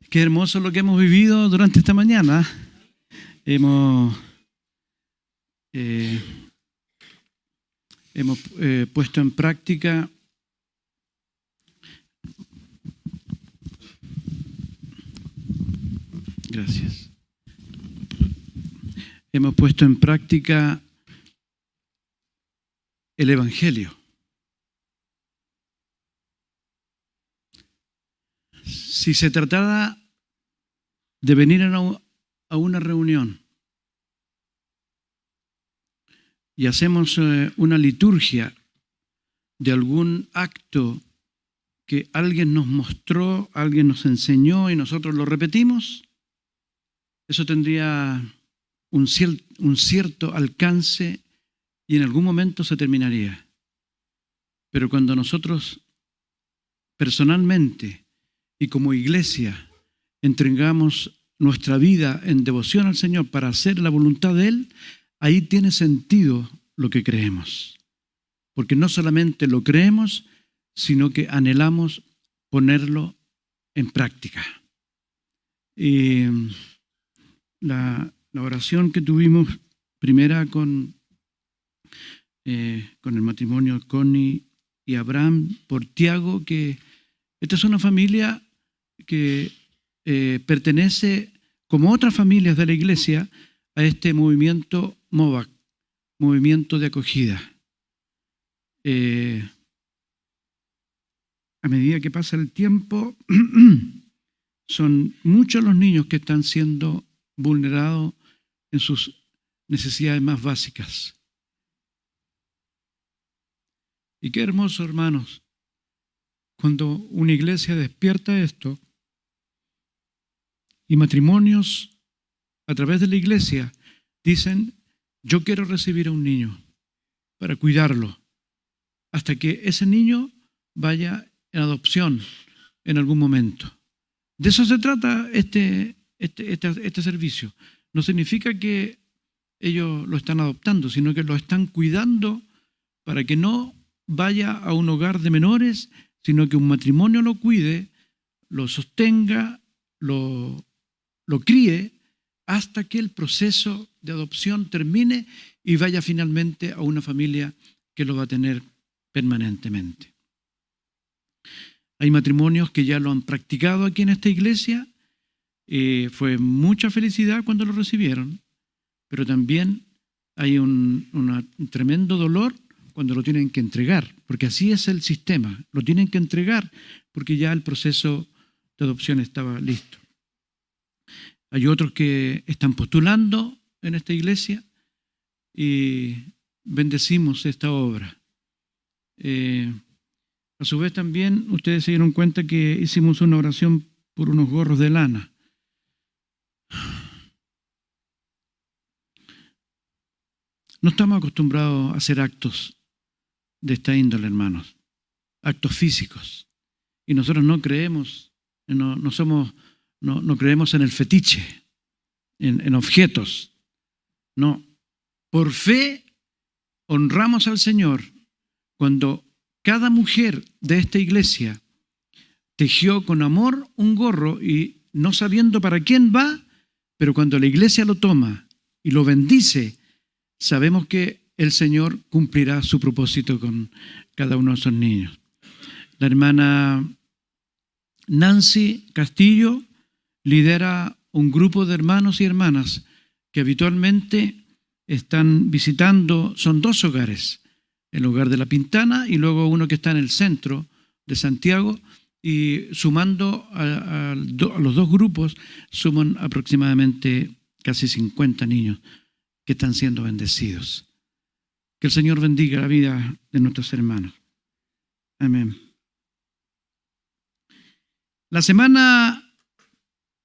Qué hermoso lo que hemos vivido durante esta mañana. Hemos puesto en práctica gracias. Hemos puesto en práctica el Evangelio. Si se tratara de venir a una reunión y hacemos una liturgia de algún acto que alguien nos mostró, alguien nos enseñó y nosotros lo repetimos, eso tendría un cierto alcance y en algún momento se terminaría. Pero cuando nosotros personalmente y como iglesia entregamos nuestra vida en devoción al Señor para hacer la voluntad de Él, ahí tiene sentido lo que creemos. Porque no solamente lo creemos, sino que anhelamos ponerlo en práctica. Y la oración que tuvimos primera con el matrimonio de Connie y Abraham por Tiago, que esta es una familia que pertenece, como otras familias de la iglesia, a este movimiento MOVAC, movimiento de acogida. A medida que pasa el tiempo, son muchos los niños que están siendo vulnerados en sus necesidades más básicas. Y qué hermoso, hermanos, cuando una iglesia despierta esto y matrimonios a través de la iglesia dicen: yo quiero recibir a un niño para cuidarlo hasta que ese niño vaya en adopción en algún momento. De eso se trata este servicio. No significa que ellos lo están adoptando, sino que lo están cuidando para que no vaya a un hogar de menores, sino que un matrimonio lo cuide, lo sostenga, lo críe, hasta que el proceso de adopción termine y vaya finalmente a una familia que lo va a tener permanentemente. Hay matrimonios que ya lo han practicado aquí en esta iglesia. Fue mucha felicidad cuando lo recibieron, pero también hay un tremendo dolor cuando lo tienen que entregar, porque así es el sistema. Lo tienen que entregar porque ya el proceso de adopción estaba listo. Hay otros que están postulando en esta iglesia y bendecimos esta obra. A su vez también ustedes se dieron cuenta que hicimos una oración por unos gorros de lana. No estamos acostumbrados a hacer actos de esta índole, hermanos, actos físicos. Y nosotros no creemos, no creemos en el fetiche, en objetos. No, por fe honramos al Señor cuando cada mujer de esta iglesia tejió con amor un gorro y no sabiendo para quién va, pero cuando la iglesia lo toma y lo bendice, sabemos que el Señor cumplirá su propósito con cada uno de esos niños. La hermana Nancy Castillo lidera un grupo de hermanos y hermanas que habitualmente están visitando, son 2 hogares, el hogar de La Pintana y luego uno que está en el centro de Santiago, y sumando a los 2 grupos, suman aproximadamente casi 50 niños que están siendo bendecidos. Que el Señor bendiga la vida de nuestros hermanos. Amén. La semana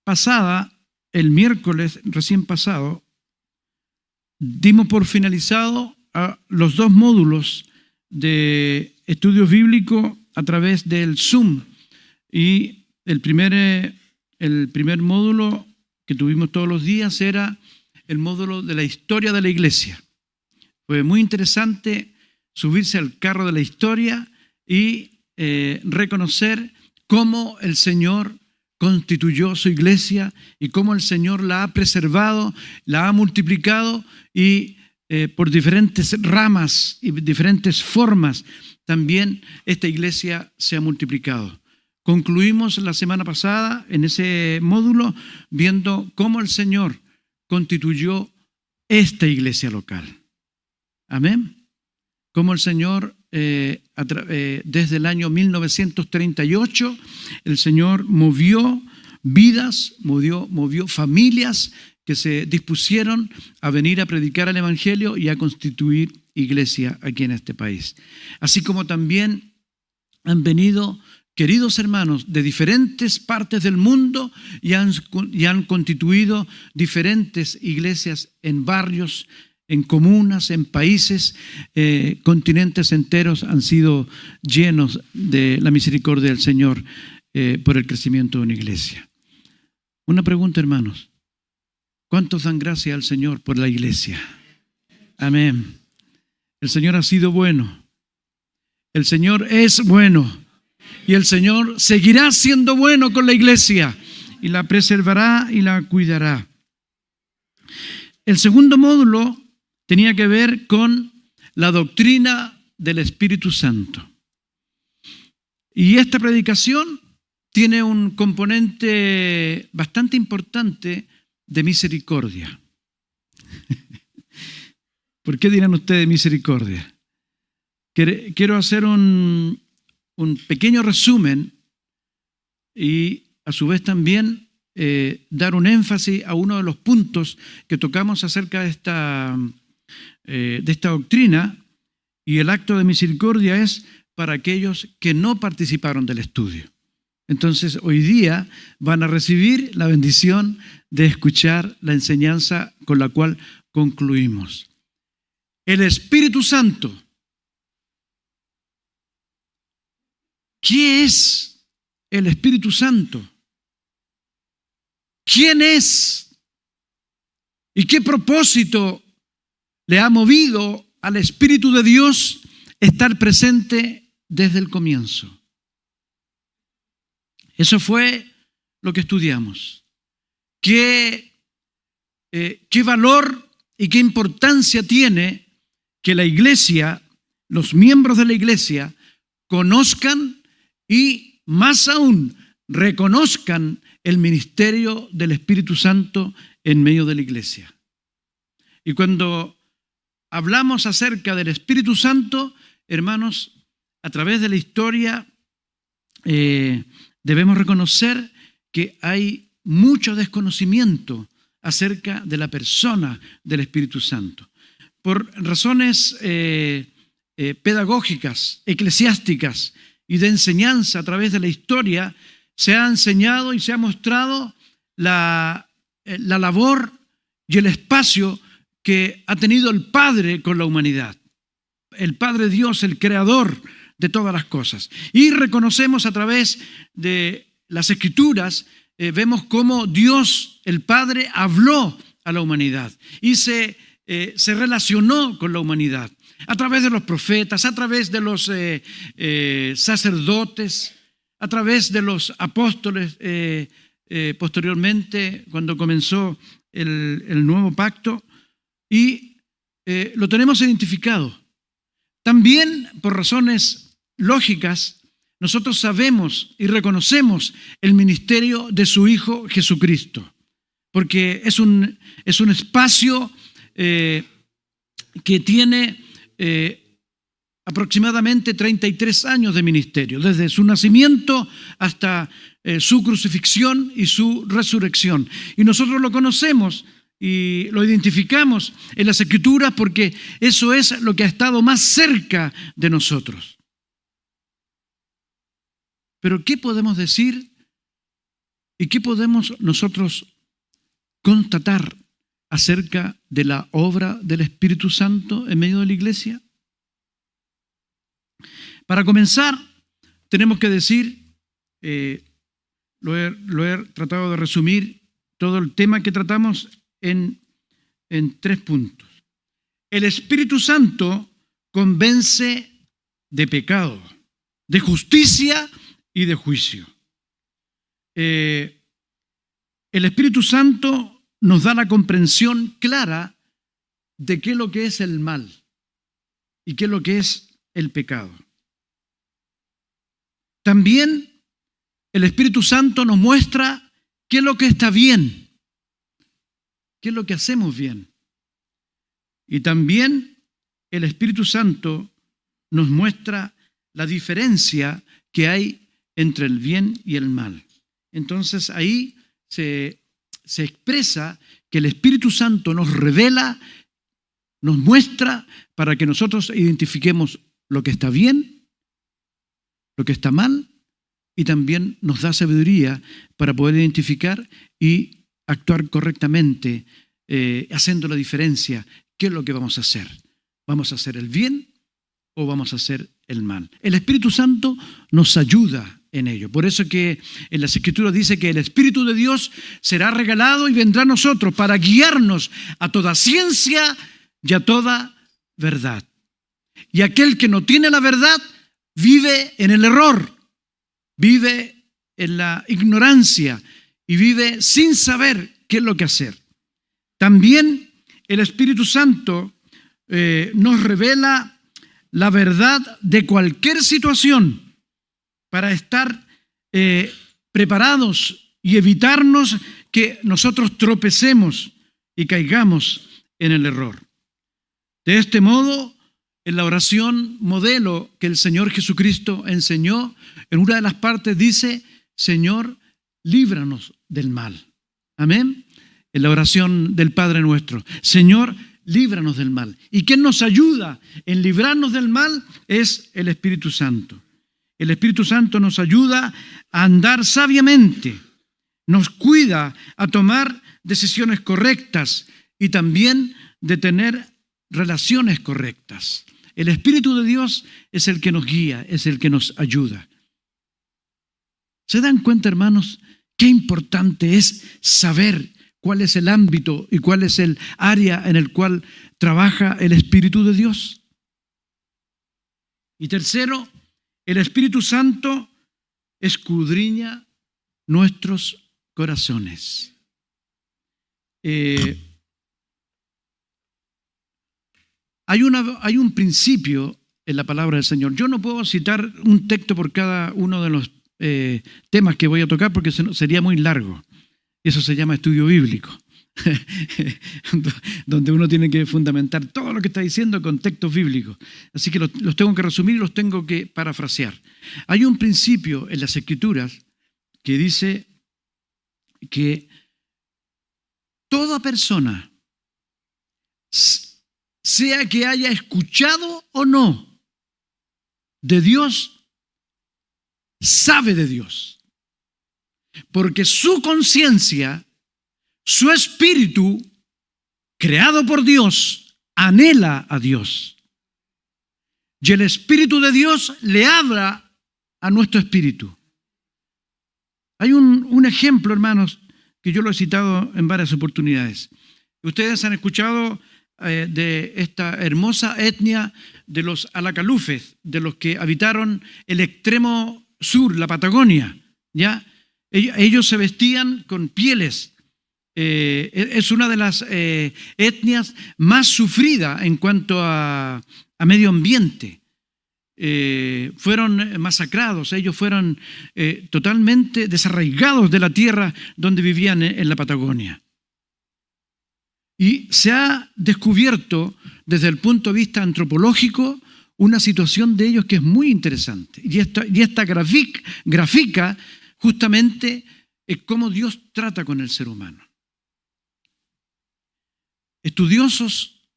pasada, el miércoles recién pasado, dimos por finalizado a los 2 módulos de estudio bíblico a través del Zoom. Y el primer módulo que tuvimos todos los días era el módulo de la historia de la iglesia. Fue muy interesante subirse al carro de la historia y reconocer cómo el Señor constituyó su iglesia y cómo el Señor la ha preservado, la ha multiplicado y por diferentes ramas y diferentes formas también esta iglesia se ha multiplicado. Concluimos la semana pasada en ese módulo viendo cómo el Señor constituyó esta iglesia local. Amén. Cómo el Señor, desde el año 1938, el Señor movió vidas, movió familias que se dispusieron a venir a predicar el Evangelio y a constituir iglesia aquí en este país. Así como también han venido queridos hermanos de diferentes partes del mundo y han constituido diferentes iglesias en barrios, en comunas, en países, continentes enteros han sido llenos de la misericordia del Señor por el crecimiento de una iglesia. Una pregunta, hermanos. ¿Cuántos dan gracias al Señor por la iglesia? Amén. El Señor ha sido bueno. El Señor es bueno. Y el Señor seguirá siendo bueno con la iglesia y la preservará y la cuidará. El segundo módulo tenía que ver con la doctrina del Espíritu Santo. Y esta predicación tiene un componente bastante importante de misericordia. ¿Por qué dirán ustedes misericordia? Quiero hacer un pequeño resumen y a su vez también dar un énfasis a uno de los puntos que tocamos acerca de esta doctrina, y el acto de misericordia es para aquellos que no participaron del estudio. Entonces, hoy día van a recibir la bendición de escuchar la enseñanza con la cual concluimos. El Espíritu Santo. ¿Qué es el Espíritu Santo? ¿Quién es? ¿Y qué propósito le ha movido al Espíritu de Dios estar presente desde el comienzo? Eso fue lo que estudiamos. ¿Qué valor y qué importancia tiene que la iglesia, los miembros de la iglesia, conozcan y más aún reconozcan el ministerio del Espíritu Santo en medio de la iglesia? Y cuando hablamos acerca del Espíritu Santo, hermanos, a través de la historia debemos reconocer que hay mucho desconocimiento acerca de la persona del Espíritu Santo. Por razones pedagógicas, eclesiásticas y de enseñanza a través de la historia, se ha enseñado y se ha mostrado la labor y el espacio que ha tenido el Padre con la humanidad. El Padre Dios, el creador de todas las cosas. Y reconocemos a través de las Escrituras, vemos cómo Dios, el Padre, habló a la humanidad y se relacionó con la humanidad a través de los profetas, a través de los sacerdotes, a través de los apóstoles, posteriormente cuando comenzó el nuevo pacto, y lo tenemos identificado. También por razones lógicas, nosotros sabemos y reconocemos el ministerio de su Hijo Jesucristo, porque es un espacio que tiene aproximadamente 33 años de ministerio, desde su nacimiento hasta su crucifixión y su resurrección. Y nosotros lo conocemos y lo identificamos en las Escrituras porque eso es lo que ha estado más cerca de nosotros. Pero ¿qué podemos decir y qué podemos nosotros constatar acerca de la obra del Espíritu Santo en medio de la iglesia? Para comenzar, tenemos que decir, lo he tratado de resumir todo el tema que tratamos en 3 puntos. El Espíritu Santo convence de pecado, de justicia y de juicio. el Espíritu Santo nos da la comprensión clara de qué es lo que es el mal y qué es lo que es el pecado. También el Espíritu Santo nos muestra qué es lo que está bien, qué es lo que hacemos bien. Y también el Espíritu Santo nos muestra la diferencia que hay entre el bien y el mal. Entonces ahí se expresa que el Espíritu Santo nos revela, nos muestra para que nosotros identifiquemos lo que está bien, lo que está mal, y también nos da sabiduría para poder identificar y actuar correctamente, haciendo la diferencia. ¿Qué es lo que vamos a hacer? ¿Vamos a hacer el bien o vamos a hacer el mal? El Espíritu Santo nos ayuda en ello. Por eso que en las Escrituras dice que el Espíritu de Dios será regalado y vendrá a nosotros para guiarnos a toda ciencia y a toda verdad. Y aquel que no tiene la verdad vive en el error, vive en la ignorancia y vive sin saber qué es lo que hacer. También el Espíritu Santo nos revela la verdad de cualquier situación para estar preparados y evitarnos que nosotros tropecemos y caigamos en el error. De este modo, en la oración modelo que el Señor Jesucristo enseñó, en una de las partes dice: Señor, líbranos del mal. Amén. En la oración del Padre nuestro: Señor, líbranos del mal. ¿Y quién nos ayuda en librarnos del mal? Es el Espíritu Santo. El Espíritu Santo nos ayuda a andar sabiamente, nos cuida a tomar decisiones correctas y también de tener relaciones correctas. El Espíritu de Dios es el que nos guía, es el que nos ayuda. ¿Se dan cuenta, hermanos, qué importante es saber cuál es el ámbito y cuál es el área en el cual trabaja el Espíritu de Dios? Y tercero, el Espíritu Santo escudriña nuestros corazones. Hay un principio en la palabra del Señor. Yo no puedo citar un texto por cada uno de los temas que voy a tocar porque sería muy largo. Eso se llama estudio bíblico, donde uno tiene que fundamentar todo lo que está diciendo con textos bíblicos. Así que los tengo que resumir y los tengo que parafrasear. Hay un principio en las Escrituras que dice que toda persona, sea que haya escuchado o no de Dios, sabe de Dios. Porque su conciencia, su espíritu, creado por Dios, anhela a Dios. Y el Espíritu de Dios le habla a nuestro espíritu. Hay un ejemplo, hermanos, que yo lo he citado en varias oportunidades. Ustedes han escuchado de esta hermosa etnia de los Alacalufes, de los que habitaron el extremo sur, la Patagonia, ¿ya? Ellos se vestían con pieles. Es una de las etnias más sufridas en cuanto a medio ambiente. Fueron masacrados, ellos fueron totalmente desarraigados de la tierra donde vivían en la Patagonia. Y se ha descubierto desde el punto de vista antropológico una situación de ellos que es muy interesante. Y esta grafica justamente cómo Dios trata con el ser humano. Estudiosos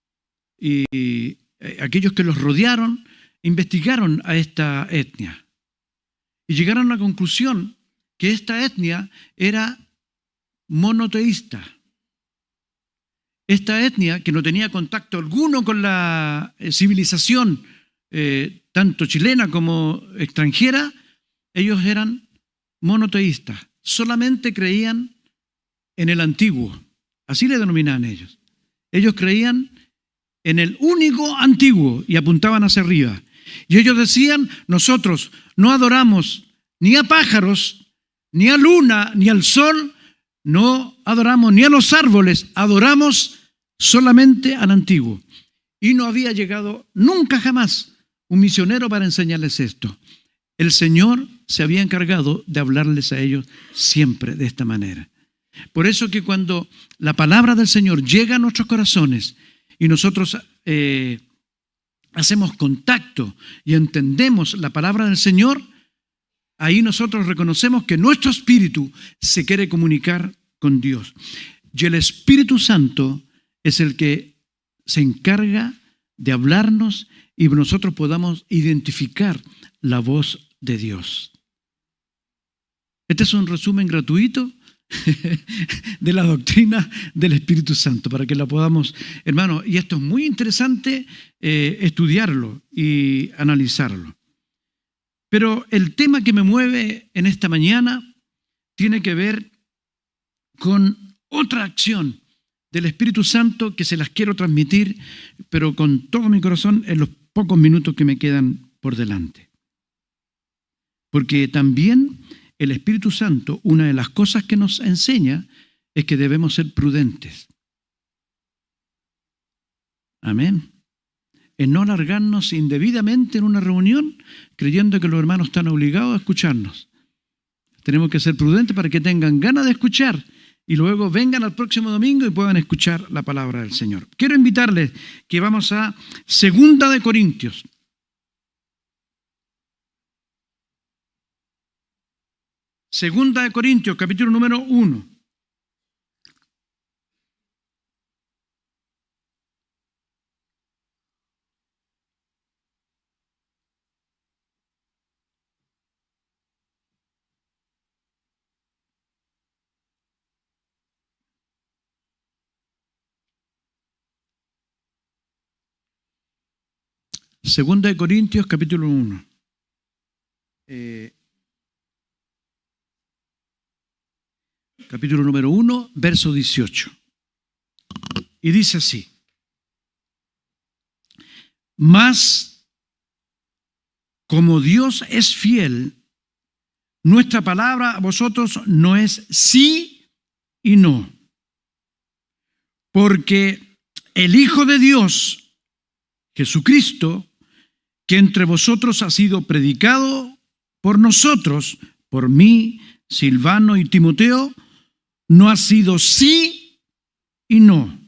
y aquellos que los rodearon investigaron a esta etnia y llegaron a la conclusión que esta etnia era monoteísta. Esta etnia, que no tenía contacto alguno con la civilización, tanto chilena como extranjera, ellos eran monoteístas, solamente creían en el antiguo, así le denominaban ellos. Ellos creían en el único antiguo y apuntaban hacia arriba. Y ellos decían: nosotros no adoramos ni a pájaros, ni a luna, ni al sol, no adoramos, ni a los árboles, adoramos solamente al antiguo. Y no había llegado nunca jamás un misionero para enseñarles esto. El Señor se había encargado de hablarles a ellos siempre de esta manera. Por eso que cuando la palabra del Señor llega a nuestros corazones y nosotros hacemos contacto y entendemos la palabra del Señor, ahí nosotros reconocemos que nuestro espíritu se quiere comunicar con Dios. Y el Espíritu Santo es el que se encarga de hablarnos y nosotros podamos identificar la voz de Dios. Este es un resumen gratuito de la doctrina del Espíritu Santo, para que la podamos, hermano, y esto es muy interesante estudiarlo y analizarlo. Pero el tema que me mueve en esta mañana tiene que ver con otra acción del Espíritu Santo que se las quiero transmitir, pero con todo mi corazón en los pocos minutos que me quedan por delante. Porque también el Espíritu Santo, una de las cosas que nos enseña es que debemos ser prudentes. Amén. En no alargarnos indebidamente en una reunión creyendo que los hermanos están obligados a escucharnos. Tenemos que ser prudentes para que tengan ganas de escuchar y luego vengan al próximo domingo y puedan escuchar la palabra del Señor. Quiero invitarles que vamos a 2 Corintios. Segunda de Corintios, capítulo número 1. Segunda de Corintios, capítulo 1. Capítulo número 1, verso 18. Y dice así: mas como Dios es fiel, nuestra palabra a vosotros no es sí y no. Porque el Hijo de Dios, Jesucristo, que entre vosotros ha sido predicado por nosotros, por mí, Silvano y Timoteo, no ha sido sí y no,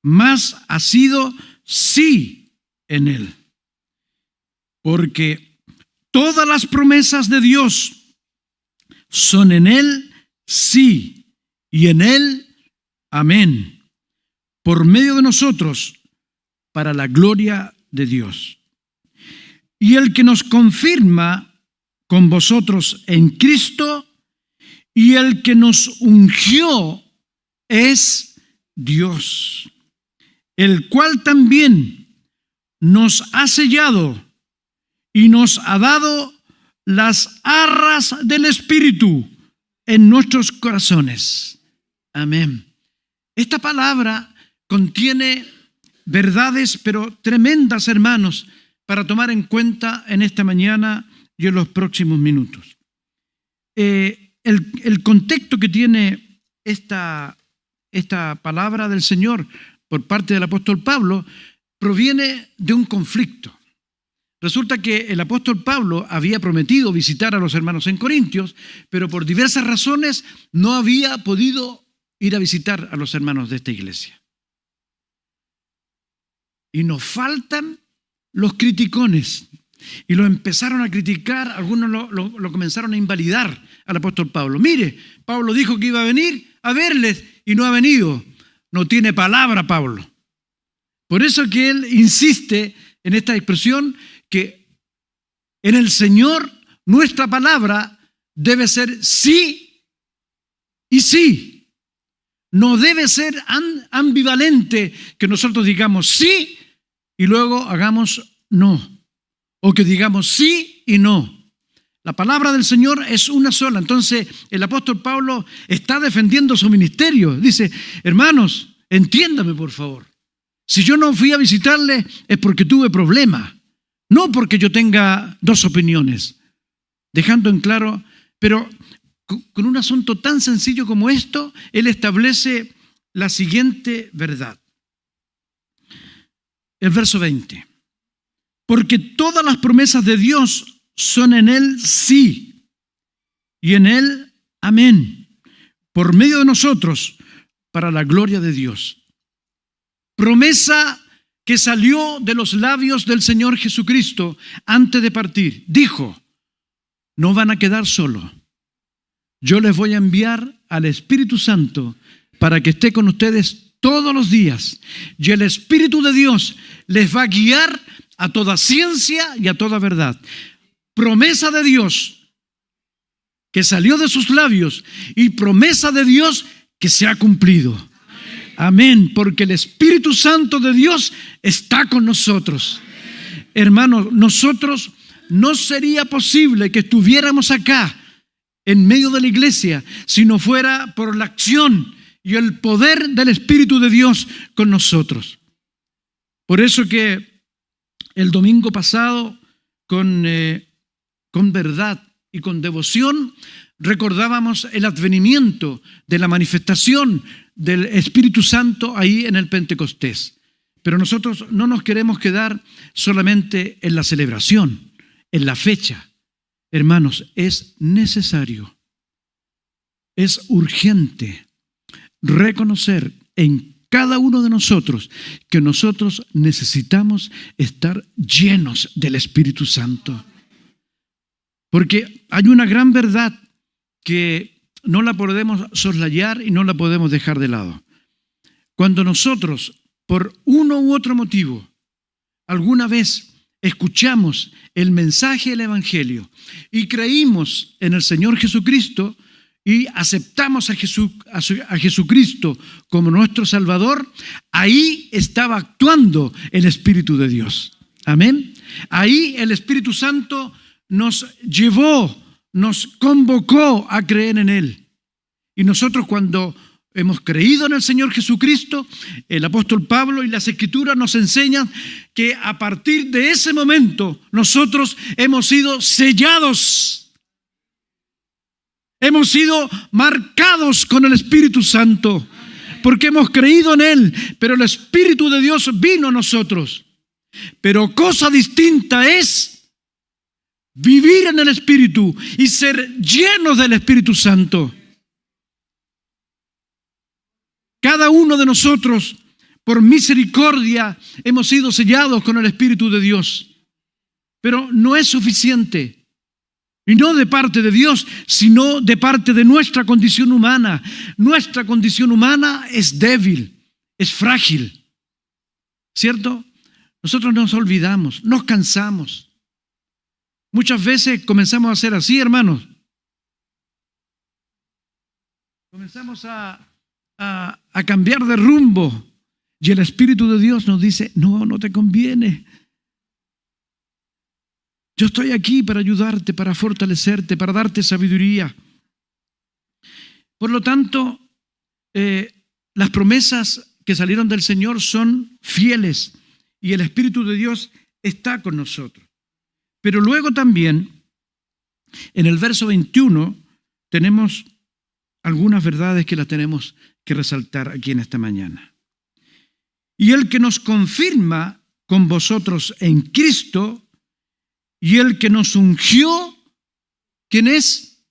mas ha sido sí en él. Porque todas las promesas de Dios son en él sí y en él amén, por medio de nosotros, para la gloria de Dios. Y el que nos confirma con vosotros en Cristo y el que nos ungió es Dios, el cual también nos ha sellado y nos ha dado las arras del Espíritu en nuestros corazones. Amén. Esta palabra contiene verdades, pero tremendas, hermanos, para tomar en cuenta en esta mañana y en los próximos minutos. El contexto que tiene esta palabra del Señor por parte del apóstol Pablo proviene de un conflicto. Resulta que el apóstol Pablo había prometido visitar a los hermanos en Corintios, pero por diversas razones no había podido ir a visitar a los hermanos de esta iglesia. Y nos faltan los criticones. Y lo empezaron a criticar, algunos lo comenzaron a invalidar al apóstol Pablo. Mire, Pablo dijo que iba a venir a verles y no ha venido. No tiene palabra Pablo. Por eso que él insiste en esta expresión que en el Señor nuestra palabra debe ser sí y sí. No debe ser ambivalente que nosotros digamos sí y luego hagamos no. O que digamos sí y no. La palabra del Señor es una sola. Entonces el apóstol Pablo está defendiendo su ministerio. Dice, hermanos, entiéndame por favor. Si yo no fui a visitarle es porque tuve problemas. No porque yo tenga dos opiniones. Dejando en claro, pero con un asunto tan sencillo como esto, Él establece la siguiente verdad. El verso 20. Porque todas las promesas de Dios son en Él sí, y en Él amén, por medio de nosotros, para la gloria de Dios. Promesa que salió de los labios del Señor Jesucristo antes de partir. Dijo, no van a quedar solos. Yo les voy a enviar al Espíritu Santo para que esté con ustedes todos los días. Y el Espíritu de Dios les va a guiar a toda ciencia y a toda verdad. Promesa de Dios que salió de sus labios y promesa de Dios que se ha cumplido. Amén, porque el Espíritu Santo de Dios está con nosotros. Hermanos, nosotros no sería posible que estuviéramos acá en medio de la iglesia si no fuera por la acción y el poder del Espíritu de Dios con nosotros. Por eso que el domingo pasado, con verdad y con devoción, recordábamos el advenimiento de la manifestación del Espíritu Santo ahí en el Pentecostés. Pero nosotros no nos queremos quedar solamente en la celebración, en la fecha. Hermanos, es necesario, es urgente reconocer en cada uno de nosotros que nosotros necesitamos estar llenos del Espíritu Santo. Porque hay una gran verdad que no la podemos soslayar y no la podemos dejar de lado. Cuando nosotros, por uno u otro motivo, alguna vez escuchamos el mensaje del Evangelio y creímos en el Señor Jesucristo y aceptamos a Jesucristo como nuestro Salvador, ahí estaba actuando el Espíritu de Dios. Amén. Ahí el Espíritu Santo nos llevó, nos convocó a creer en Él. Y nosotros cuando hemos creído en el Señor Jesucristo, el apóstol Pablo y las Escrituras nos enseñan que a partir de ese momento nosotros hemos sido sellados. Hemos sido marcados con el Espíritu Santo porque hemos creído en Él, pero el Espíritu de Dios vino a nosotros. Pero cosa distinta es vivir en el Espíritu y ser llenos del Espíritu Santo. Cada uno de nosotros, por misericordia, hemos sido sellados con el Espíritu de Dios. Pero no es suficiente. Y no de parte de Dios, sino de parte de nuestra condición humana. Nuestra condición humana es débil, es frágil. ¿Cierto? Nosotros nos olvidamos, nos cansamos. Muchas veces comenzamos a ser así, hermanos. Comenzamos a cambiar de rumbo. Y el Espíritu de Dios nos dice, no te conviene. Yo estoy aquí para ayudarte, para fortalecerte, para darte sabiduría. Por lo tanto, las promesas que salieron del Señor son fieles y el Espíritu de Dios está con nosotros. Pero luego también, en el verso 21, tenemos algunas verdades que las tenemos que resaltar aquí en esta mañana. Y el que nos confirma con vosotros en Cristo, y el que nos ungió, ¿quién es?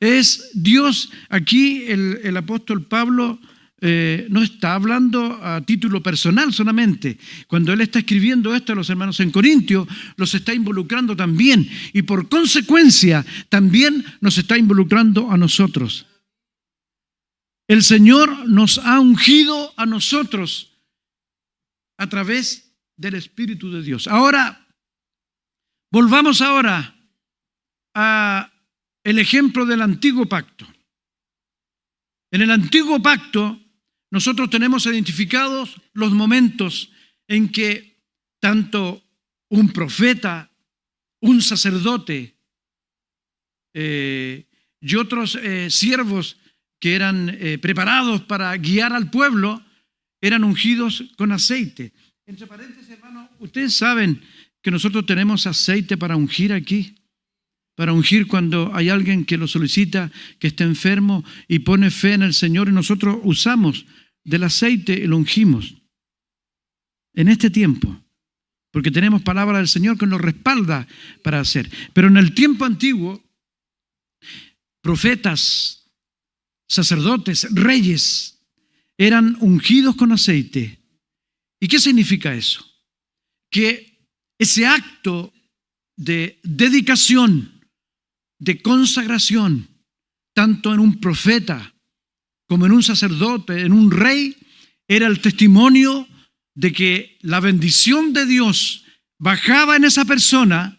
Es Dios. Aquí el apóstol Pablo no está hablando a título personal solamente. Cuando él está escribiendo esto a los hermanos en Corintios, los está involucrando también. Y por consecuencia, también nos está involucrando a nosotros. El Señor nos ha ungido a nosotros a través del Espíritu de Dios. Ahora, volvamos ahora a el ejemplo del antiguo pacto. En el antiguo pacto, nosotros tenemos identificados los momentos en que tanto un profeta, un sacerdote y otros siervos que eran preparados para guiar al pueblo, eran ungidos con aceite. Entre paréntesis, hermano, ustedes saben que nosotros tenemos aceite para ungir aquí. para ungir cuando hay alguien que lo solicita, que está enfermo y pone fe en el Señor, y nosotros usamos del aceite y lo ungimos en este tiempo, porque tenemos palabra del Señor que nos respalda para hacer. Pero en el tiempo antiguo, profetas, sacerdotes, reyes, eran ungidos con aceite. ¿Y qué significa eso? Que ese acto de dedicación, de consagración, tanto en un profeta como en un sacerdote, en un rey, era el testimonio de que la bendición de Dios bajaba en esa persona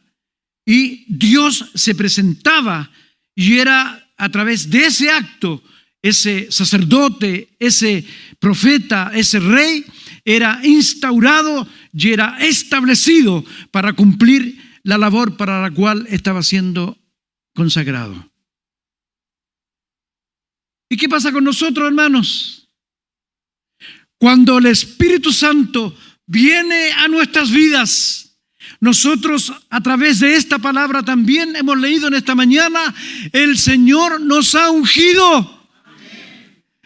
y Dios se presentaba, y era a través de ese acto, ese sacerdote, ese profeta, ese rey, era instaurado y era establecido para cumplir la labor para la cual estaba siendo consagrado. ¿Y qué pasa con nosotros, hermanos? Cuando el Espíritu Santo viene a nuestras vidas, nosotros a través de esta palabra también hemos leído en esta mañana, el Señor nos ha ungido.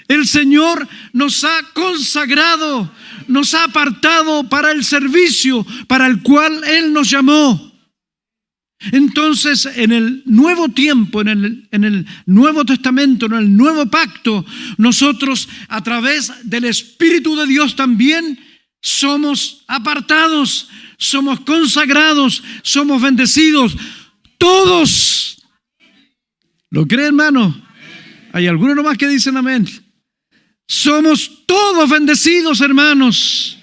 El Señor nos ha consagrado, nos ha apartado para el servicio para el cual Él nos llamó. Entonces, en el nuevo tiempo, en el Nuevo Testamento, en el Nuevo Pacto, nosotros a través del Espíritu de Dios también somos apartados, somos consagrados, somos bendecidos. Todos. ¿Lo cree, hermano? Hay algunos nomás que dicen amén. Somos todos bendecidos, hermanos,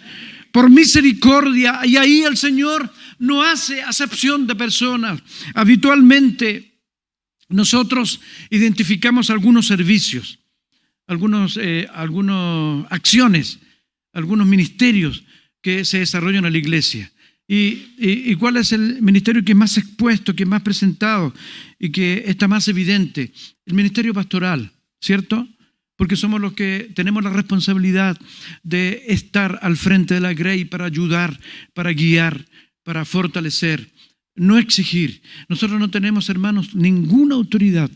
por misericordia. Y ahí el Señor no hace acepción de personas. Habitualmente nosotros identificamos algunos servicios, algunas acciones, algunos ministerios que se desarrollan en la iglesia. ¿Y cuál es el ministerio que es más expuesto, que es más presentado y que está más evidente? El ministerio pastoral, ¿cierto? Porque somos los que tenemos la responsabilidad de estar al frente de la grey para ayudar, para guiar, para fortalecer, no exigir. Nosotros no tenemos, hermanos, ninguna autoridad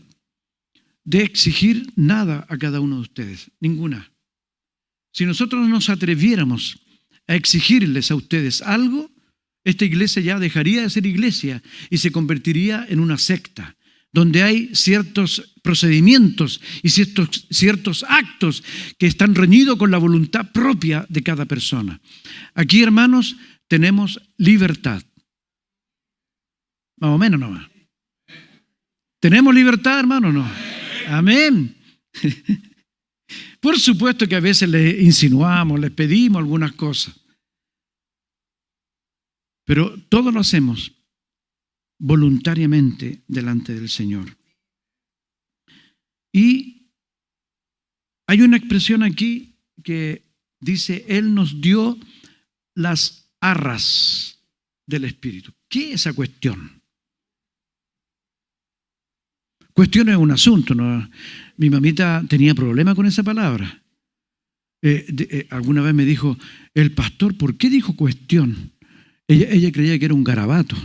de exigir nada a cada uno de ustedes, ninguna. Si nosotros nos atreviéramos a exigirles a ustedes algo, esta iglesia ya dejaría de ser iglesia y se convertiría en una secta, donde hay ciertos procedimientos y ciertos actos que están reñidos con la voluntad propia de cada persona. Aquí, hermanos, tenemos libertad. Más o menos nomás. ¿Tenemos libertad, hermano? No. Amén. Por supuesto que a veces les insinuamos, les pedimos algunas cosas. Pero todo lo hacemos voluntariamente delante del Señor. Y hay una expresión aquí que dice, Él nos dio las arras del Espíritu. ¿Qué es esa cuestión? Cuestión es un asunto, ¿no? Mi mamita tenía problema con esa palabra. Alguna vez me dijo, el pastor, ¿por qué dijo cuestión? Ella creía que era un garabato.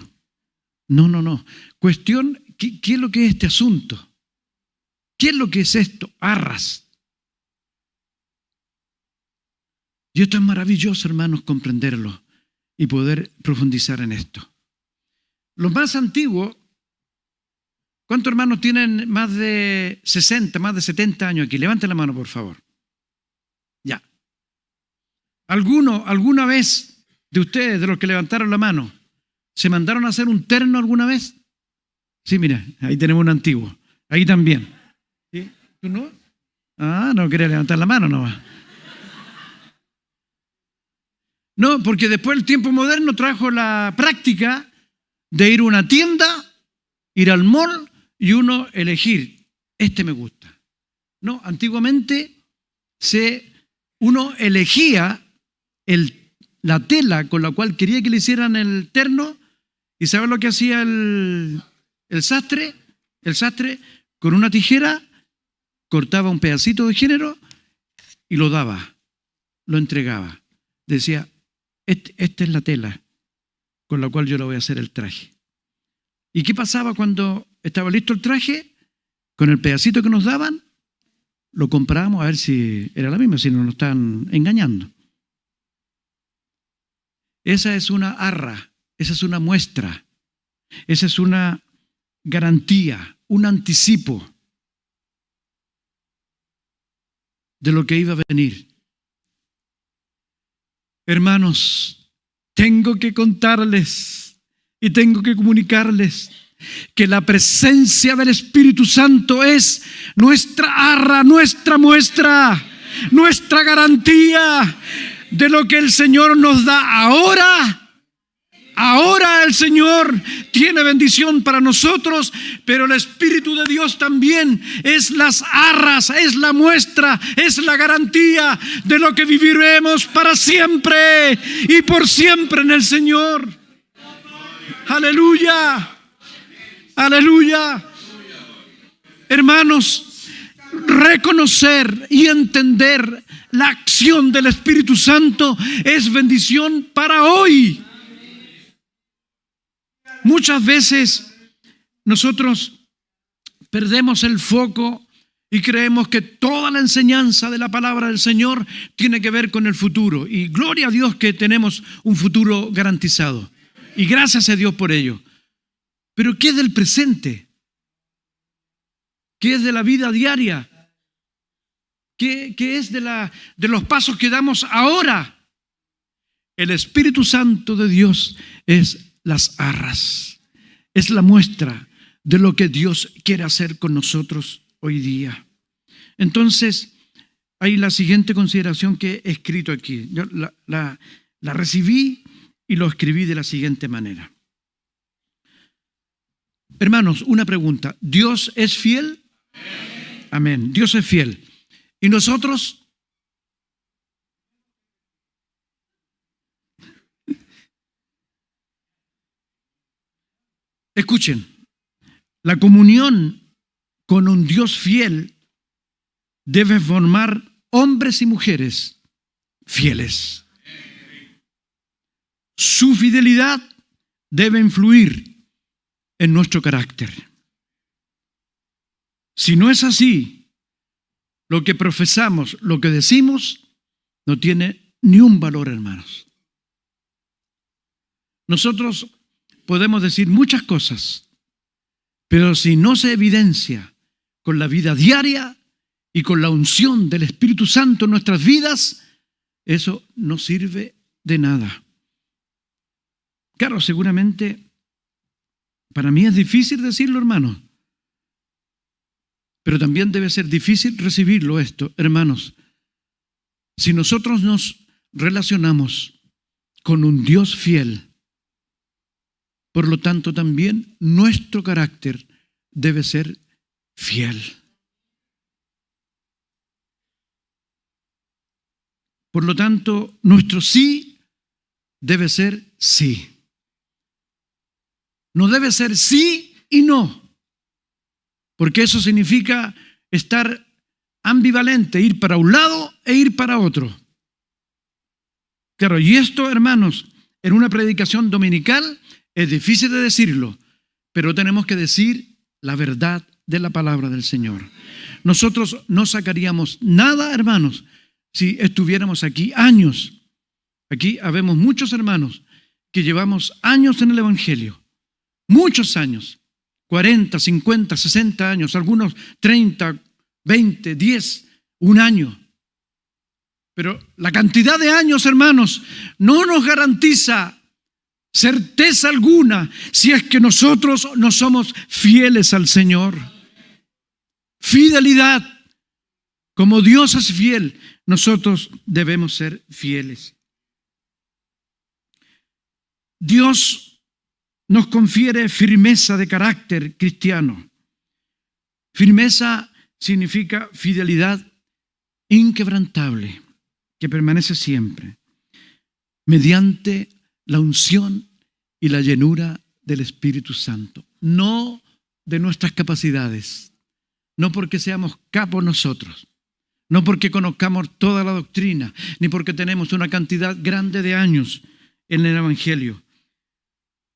No. Cuestión, ¿qué es lo que es este asunto? ¿Qué es lo que es esto? Arras. Y esto es maravilloso, hermanos, comprenderlo y poder profundizar en esto. Los más antiguos, ¿cuántos hermanos tienen más de 60, más de 70 años aquí? Levanten la mano, por favor. Ya. ¿Alguna vez de ustedes, de los que levantaron la mano, se mandaron a hacer un terno alguna vez? Sí, mira, ahí tenemos un antiguo. Ahí también. ¿Sí? ¿Tú no? No quería levantar la mano nomás. No, porque después el tiempo moderno trajo la práctica de ir a una tienda, ir al mall y uno elegir, este me gusta. No, antiguamente uno elegía la tela con la cual quería que le hicieran el terno, y ¿sabes lo que hacía el sastre? El sastre con una tijera cortaba un pedacito de género y lo daba, lo entregaba. Decía, esta es la tela con la cual yo le voy a hacer el traje. ¿Y qué pasaba cuando estaba listo el traje, con el pedacito que nos daban, lo comprábamos a ver si era la misma, si no nos están engañando. Esa es una arra, esa es una muestra, esa es una garantía, un anticipo de lo que iba a venir. Hermanos, tengo que contarles y tengo que comunicarles que la presencia del Espíritu Santo es nuestra arra, nuestra muestra, nuestra garantía de lo que el Señor nos da ahora. Ahora el Señor tiene bendición para nosotros, pero el Espíritu de Dios también es las arras, es la muestra, es la garantía de lo que viviremos para siempre y por siempre en el Señor. Aleluya, aleluya. Hermanos, reconocer y entender la acción del Espíritu Santo es bendición para hoy. Muchas veces nosotros perdemos el foco y creemos que toda la enseñanza de la palabra del Señor tiene que ver con el futuro. Y gloria a Dios que tenemos un futuro garantizado. Y gracias a Dios por ello. Pero ¿qué es del presente? ¿Qué es de la vida diaria? ¿Qué es de los pasos que damos ahora? El Espíritu Santo de Dios es las arras, es la muestra de lo que Dios quiere hacer con nosotros hoy día. Entonces, hay la siguiente consideración que he escrito aquí. Yo la recibí y lo escribí de la siguiente manera. Hermanos, una pregunta. ¿Dios es fiel? Amén. Dios es fiel. ¿Y nosotros? Escuchen, la comunión con un Dios fiel debe formar hombres y mujeres fieles. Su fidelidad debe influir en nuestro carácter. Si no es así, lo que profesamos, lo que decimos, no tiene ni un valor, hermanos. Nosotros podemos decir muchas cosas, pero si no se evidencia con la vida diaria y con la unción del Espíritu Santo en nuestras vidas, eso no sirve de nada. Claro, seguramente para mí es difícil decirlo, hermanos, pero también debe ser difícil recibirlo esto, hermanos. Si nosotros nos relacionamos con un Dios fiel, por lo tanto, también nuestro carácter debe ser fiel. Por lo tanto, nuestro sí debe ser sí. No debe ser sí y no, porque eso significa estar ambivalente, ir para un lado e ir para otro. Claro, y esto, hermanos, en una predicación dominical es difícil de decirlo, pero tenemos que decir la verdad de la palabra del Señor. Nosotros no sacaríamos nada, hermanos, si estuviéramos aquí años. Aquí habemos muchos hermanos que llevamos años en el Evangelio, muchos años, 40, 50, 60 años, algunos 30, 20, 10, un año. Pero la cantidad de años, hermanos, no nos garantiza certeza alguna si es que nosotros no somos fieles al Señor. Fidelidad. Como Dios es fiel, nosotros debemos ser fieles. Dios nos confiere firmeza de carácter cristiano. Firmeza significa fidelidad inquebrantable, que permanece siempre, mediante la unción y la llenura del Espíritu Santo. No de nuestras capacidades, no porque seamos capos nosotros, no porque conozcamos toda la doctrina, ni porque tenemos una cantidad grande de años en el Evangelio.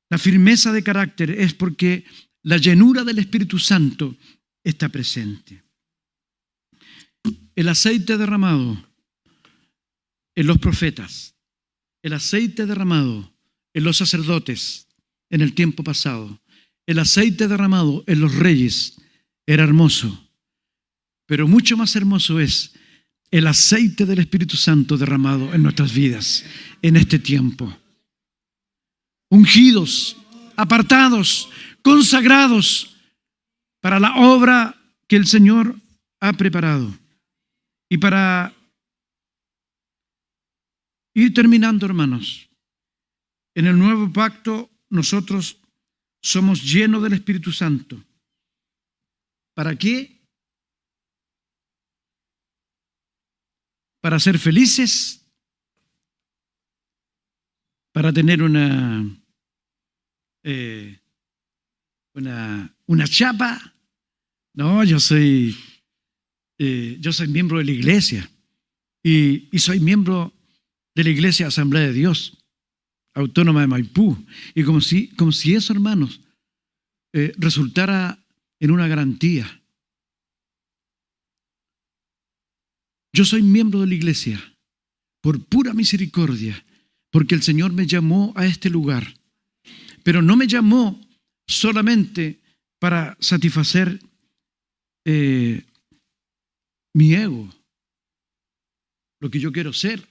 La firmeza de carácter es porque la llenura del Espíritu Santo está presente. El aceite derramado en los profetas, el aceite derramado en los sacerdotes en el tiempo pasado, el aceite derramado en los reyes era hermoso, pero mucho más hermoso es el aceite del Espíritu Santo derramado en nuestras vidas en este tiempo. Ungidos, apartados, consagrados para la obra que el Señor ha preparado. Y para ir terminando, hermanos, en el nuevo pacto nosotros somos llenos del Espíritu Santo. ¿Para qué? Para ser felices, para tener una chapa. No, yo soy miembro de la iglesia y soy miembro de la Iglesia Asamblea de Dios Autónoma de Maipú. Y como si eso, hermanos, resultara en una garantía. Yo soy miembro de la iglesia por pura misericordia, porque el Señor me llamó a este lugar. Pero no me llamó solamente para satisfacer mi ego, lo que yo quiero ser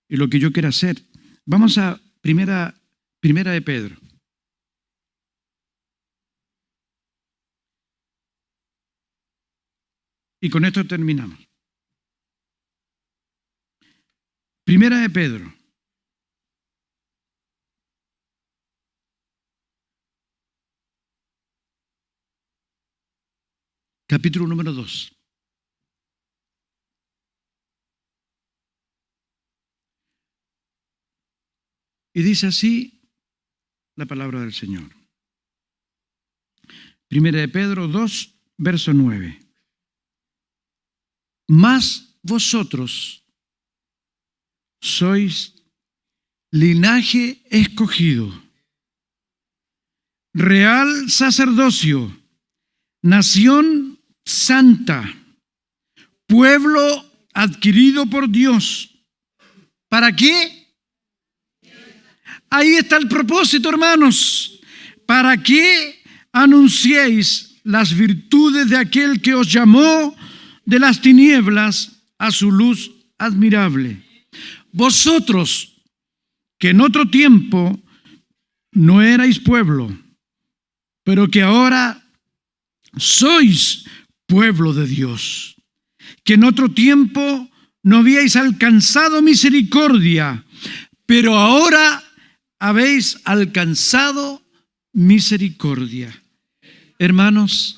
y lo que yo quiero hacer. Vamos a primera de Pedro. Y con esto terminamos. Primera de Pedro. Capítulo número 2. Y dice así la palabra del Señor. Primera de Pedro 2, verso 9. Mas vosotros sois linaje escogido, real sacerdocio, nación santa, pueblo adquirido por Dios. ¿Para qué? Ahí está el propósito, hermanos. ¿Para qué anunciéis las virtudes de aquel que os llamó de las tinieblas a su luz admirable? Vosotros, que en otro tiempo no erais pueblo, pero que ahora sois pueblo de Dios, que en otro tiempo no habíais alcanzado misericordia, pero ahora habéis alcanzado misericordia. Hermanos,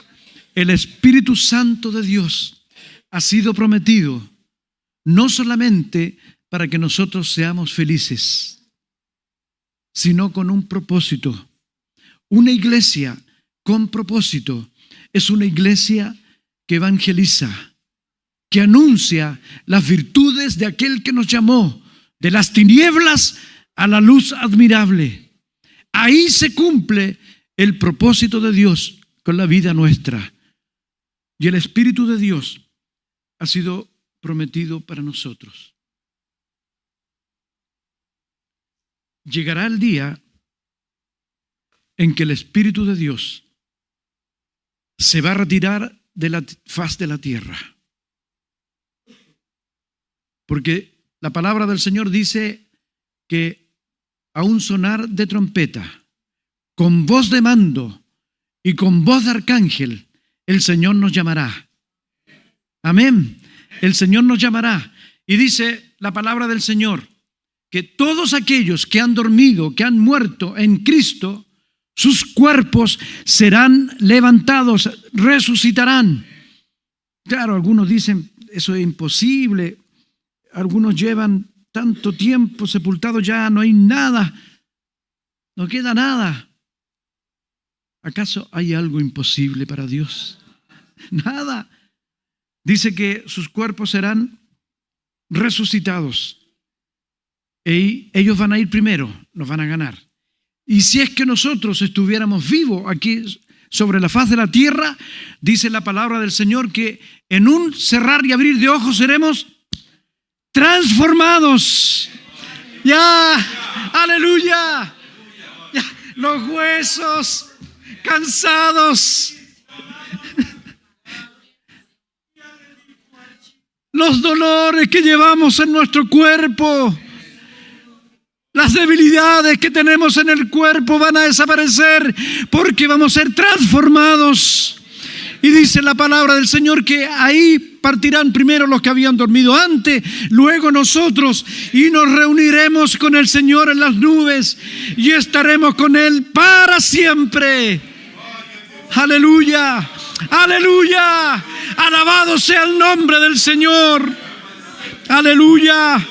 el Espíritu Santo de Dios ha sido prometido no solamente para que nosotros seamos felices, sino con un propósito. Una iglesia con propósito es una iglesia que evangeliza, que anuncia las virtudes de aquel que nos llamó de las tinieblas a la luz admirable. Ahí se cumple el propósito de Dios con la vida nuestra. Y el Espíritu de Dios ha sido prometido para nosotros. Llegará el día en que el Espíritu de Dios se va a retirar de la faz de la tierra. Porque la palabra del Señor dice que a un sonar de trompeta, con voz de mando y con voz de arcángel, el Señor nos llamará. Amén. El Señor nos llamará. Y dice la palabra del Señor que todos aquellos que han dormido, que han muerto en Cristo, sus cuerpos serán levantados, resucitarán. Claro, algunos dicen, eso es imposible. Algunos llevan tanto tiempo sepultados, ya no hay nada, no queda nada. ¿Acaso hay algo imposible para Dios? Nada. Dice que sus cuerpos serán resucitados. Y ellos van a ir primero, nos van a ganar. Y si es que nosotros estuviéramos vivos aquí sobre la faz de la tierra, dice la palabra del Señor que en un cerrar y abrir de ojos seremos transformados. Ya, aleluya. Ya, los huesos cansados, los dolores que llevamos en nuestro cuerpo, las debilidades que tenemos en el cuerpo van a desaparecer porque vamos a ser transformados. Y dice la palabra del Señor que ahí partirán primero los que habían dormido antes, luego nosotros, y nos reuniremos con el Señor en las nubes y estaremos con Él para siempre. Aleluya, aleluya, alabado sea el nombre del Señor. Aleluya,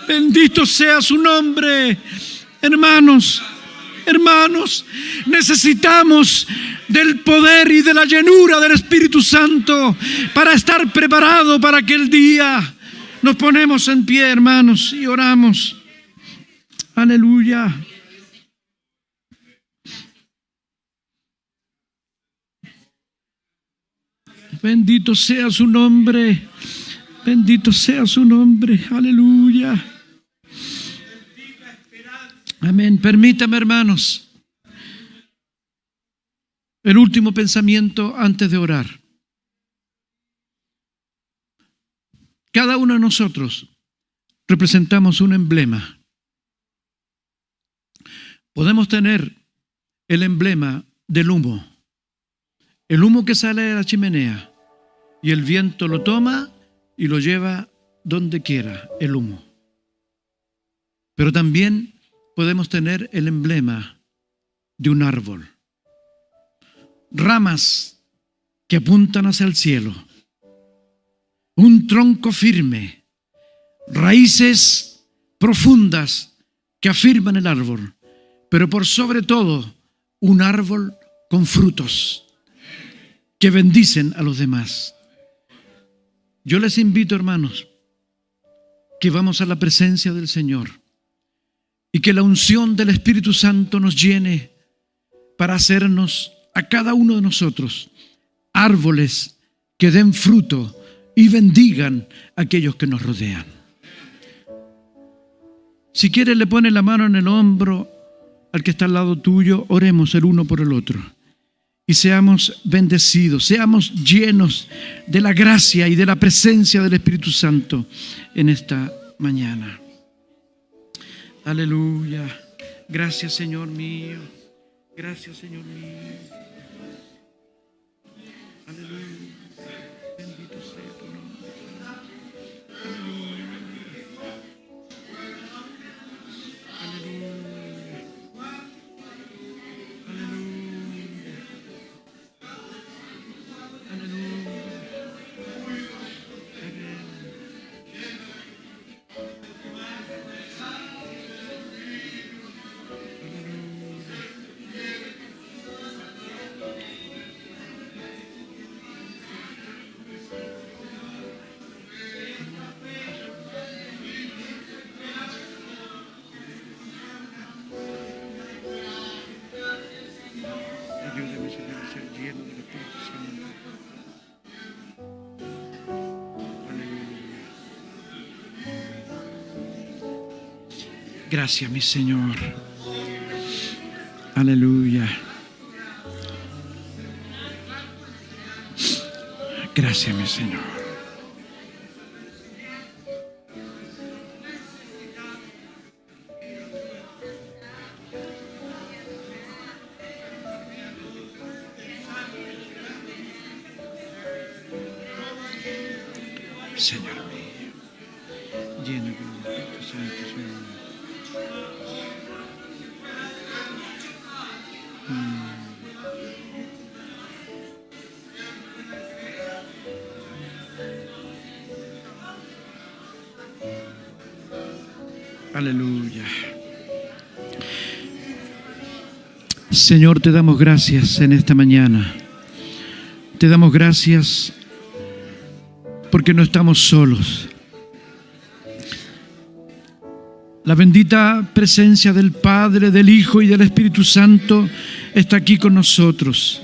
bendito sea su nombre. Hermanos, necesitamos del poder y de la llenura del Espíritu Santo para estar preparados para aquel día. Nos ponemos en pie, hermanos, y oramos. Aleluya. Bendito sea su nombre. Bendito sea su nombre. Aleluya. Amén. Permítame, hermanos, el último pensamiento antes de orar. Cada uno de nosotros representamos un emblema. Podemos tener el emblema del humo. El humo que sale de la chimenea y el viento lo toma y lo lleva donde quiera, el humo. Pero también podemos tener el emblema de un árbol. Ramas que apuntan hacia el cielo. Un tronco firme. Raíces profundas que afirman el árbol. Pero por sobre todo, un árbol con frutos que bendicen a los demás. Yo les invito, hermanos, que vamos a la presencia del Señor y que la unción del Espíritu Santo nos llene para hacernos a cada uno de nosotros árboles que den fruto y bendigan a aquellos que nos rodean. Si quieres, le pones la mano en el hombro al que está al lado tuyo, oremos el uno por el otro. Y seamos bendecidos, seamos llenos de la gracia y de la presencia del Espíritu Santo en esta mañana. Aleluya. Gracias, Señor mío. Gracias, Señor mío. Aleluya. Bendito sea tu nombre. Aleluya. Aleluya. Ayúdame, Señor, a ser lleno del Espíritu Santo. Aleluya. Gracias, mi Señor. Aleluya. Gracias, mi Señor. Señor mío, llena con el Espíritu Santo, Señor. Aleluya. Señor, te damos gracias en esta mañana. Te damos gracias porque no estamos solos. La bendita presencia del Padre, del Hijo y del Espíritu Santo está aquí con nosotros.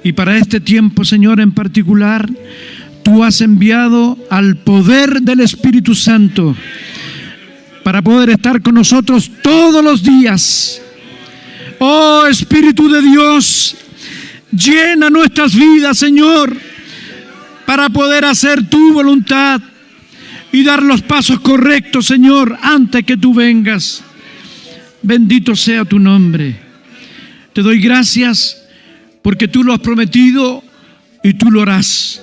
Y para este tiempo, Señor, en particular, tú has enviado al poder del Espíritu Santo para poder estar con nosotros todos los días. Oh Espíritu de Dios, llena nuestras vidas, Señor, para poder hacer tu voluntad y dar los pasos correctos, Señor, antes que tú vengas. Bendito sea tu nombre. Te doy gracias porque tú lo has prometido y tú lo harás.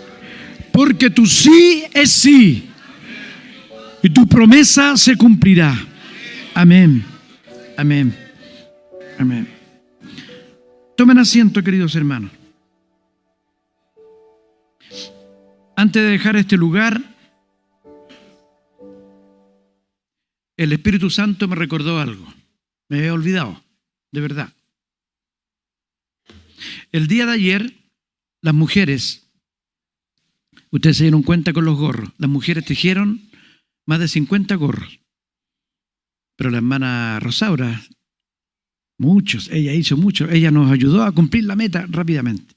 Porque tu sí es sí y tu promesa se cumplirá. Amén. Amén. Amén. Tomen asiento, queridos hermanos. Antes de dejar este lugar, el Espíritu Santo me recordó algo. Me había olvidado, de verdad. El día de ayer, las mujeres, ustedes se dieron cuenta con los gorros, las mujeres tejieron más de 50 gorros. Pero la hermana Rosaura, ella hizo mucho, ella nos ayudó a cumplir la meta rápidamente.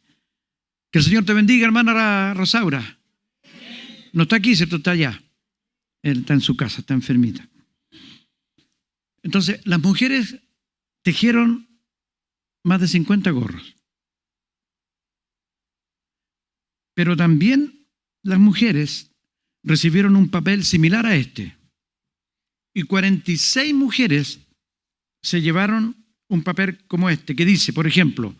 Que el Señor te bendiga, hermana Rosaura. No está aquí, ¿cierto? Está allá. Él está en su casa, está enfermita. Entonces, las mujeres tejieron más de 50 gorros. Pero también las mujeres recibieron un papel similar a este. Y 46 mujeres se llevaron un papel como este, que dice, por ejemplo,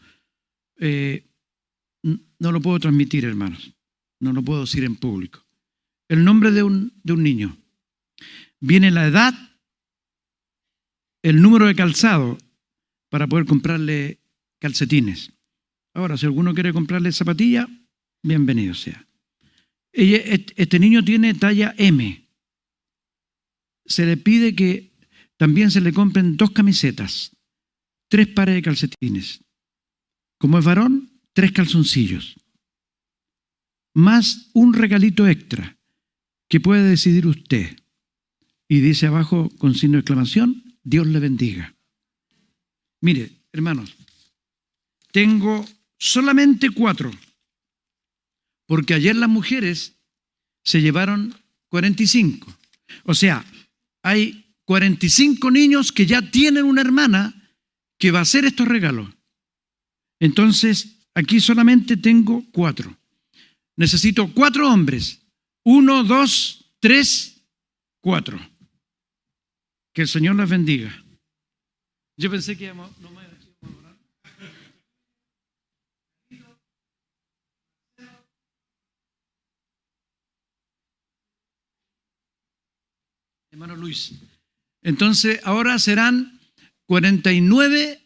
no lo puedo transmitir, hermanos, no lo puedo decir en público. El nombre de un niño. Viene la edad, el número de calzado para poder comprarle calcetines. Ahora, si alguno quiere comprarle zapatillas, bienvenido sea. Este niño tiene talla M. Se le pide que también se le compren 2 camisetas, 3 pares de calcetines. Como es varón, 3 calzoncillos. Más un regalito extra que puede decidir usted. Y dice abajo con signo de exclamación, Dios le bendiga. Mire, hermanos, tengo solamente 4. Porque ayer las mujeres se llevaron 45. O sea, hay 45 niños que ya tienen una hermana que va a hacer estos regalos. Entonces, aquí solamente tengo 4. Necesito 4 hombres. 1, 2, 3, 4. Que el Señor les bendiga. Yo pensé que íbamos a orar. Hermano Luis. Entonces, ahora serán 49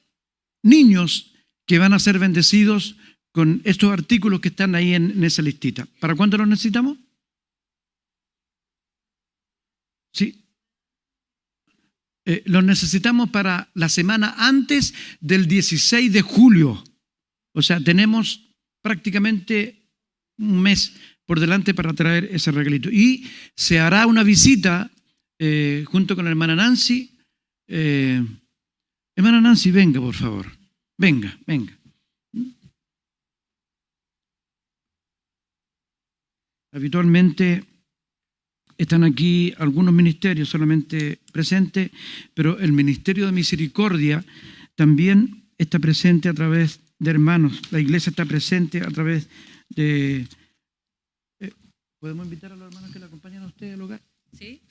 niños que van a ser bendecidos con estos artículos que están ahí en esa listita. ¿Para cuándo los necesitamos? Sí. Los necesitamos para la semana antes del 16 de julio. O sea, tenemos prácticamente un mes por delante para traer ese regalito. Y se hará una visita junto con la hermana Nancy. Hermana Nancy, venga, por favor. Venga. Habitualmente están aquí algunos ministerios solamente presentes, pero el Ministerio de Misericordia también está presente a través de hermanos. La iglesia está presente a través de... ¿Podemos invitar a los hermanos que le acompañan a usted al hogar? Sí.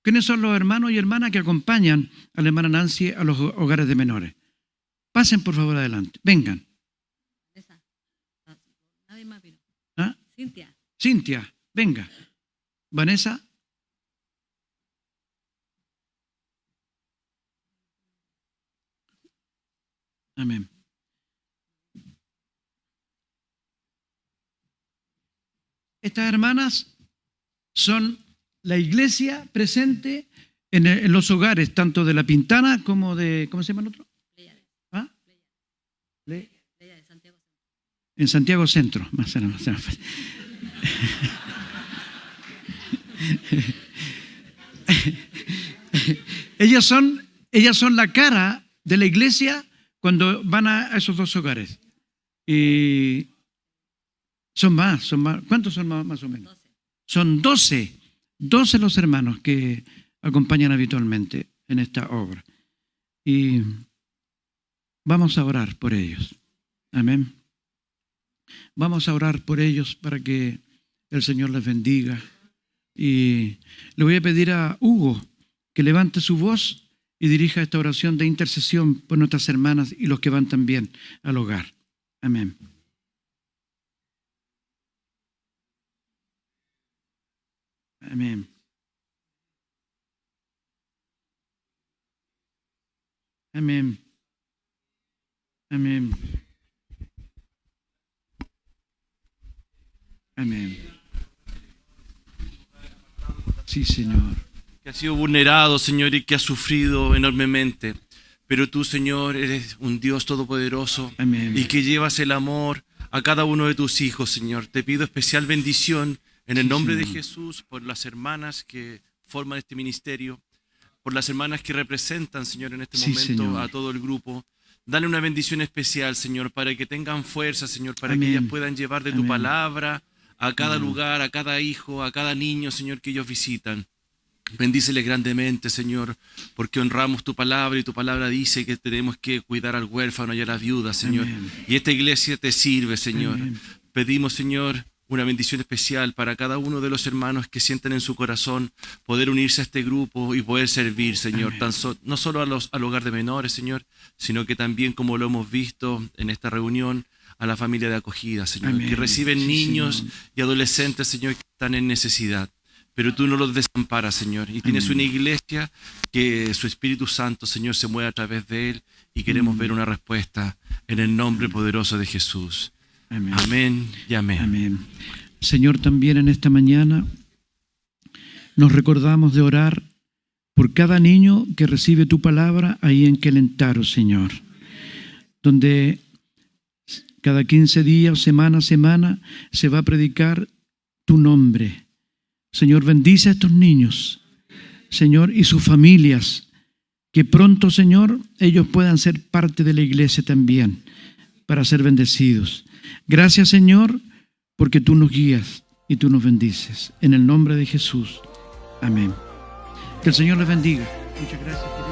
¿Quiénes son los hermanos y hermanas que acompañan a la hermana Nancy a los hogares de menores? Pasen, por favor, adelante. Vengan. Nadie más vino. ¿Ah? Cintia, venga. Vanessa. Amén. Estas hermanas son la iglesia presente en los hogares, tanto de La Pintana como de, ¿cómo se llama el otro? ¿Ah? En Santiago Centro. Ellas son la cara de la iglesia cuando van a esos 2 hogares. Y Son más. ¿Cuántos son más o menos? 12. Son 12 los hermanos que acompañan habitualmente en esta obra. Y vamos a orar por ellos. Amén. Vamos a orar por ellos para que el Señor les bendiga. Y le voy a pedir a Hugo que levante su voz y dirija esta oración de intercesión por nuestras hermanas y los que van también al hogar. Amén. Amén. Amén. Amén. Amén. Sí, Señor. Que ha sido vulnerado, Señor, y que ha sufrido enormemente. Pero tú, Señor, eres un Dios todopoderoso. Amén. Y que llevas el amor a cada uno de tus hijos, Señor. Te pido especial bendición en el Sí, nombre de Señor. Jesús por las hermanas que forman este ministerio, por las hermanas que representan, Señor, en este Sí, momento Señor. a todo el grupo. Dale una bendición especial, Señor, para que tengan fuerza, Señor, para Amén. que ellas puedan llevar de tu Amén. palabra a cada lugar, a cada hijo, a cada niño, Señor, que ellos visitan. Bendícele grandemente, Señor, porque honramos tu palabra y tu palabra dice que tenemos que cuidar al huérfano y a la viuda, Señor. Amén. Y esta iglesia te sirve, Señor. Amén. Pedimos, Señor, una bendición especial para cada uno de los hermanos que sienten en su corazón poder unirse a este grupo y poder servir, Señor, Amén. no solo al hogar de menores, Señor, sino que también, como lo hemos visto en esta reunión, a la familia de acogida, Señor, Amén. que reciben Sí, niños Señor. y adolescentes, Señor, que están en necesidad. Pero tú no los desamparas, Señor, y tienes Amén. una iglesia que su Espíritu Santo, Señor, se mueve a través de él y queremos ver una respuesta en el nombre poderoso de Jesús. Amén. Amén y amén. Amén. Señor, también en esta mañana nos recordamos de orar por cada niño que recibe tu palabra ahí en Quelentaro, Señor, donde cada 15 días o semana a semana se va a predicar tu nombre. Señor, bendice a estos niños, Señor, y sus familias, que pronto, Señor, ellos puedan ser parte de la iglesia también, para ser bendecidos. Gracias, Señor, porque tú nos guías y tú nos bendices. En el nombre de Jesús. Amén. Que el Señor les bendiga. Muchas gracias.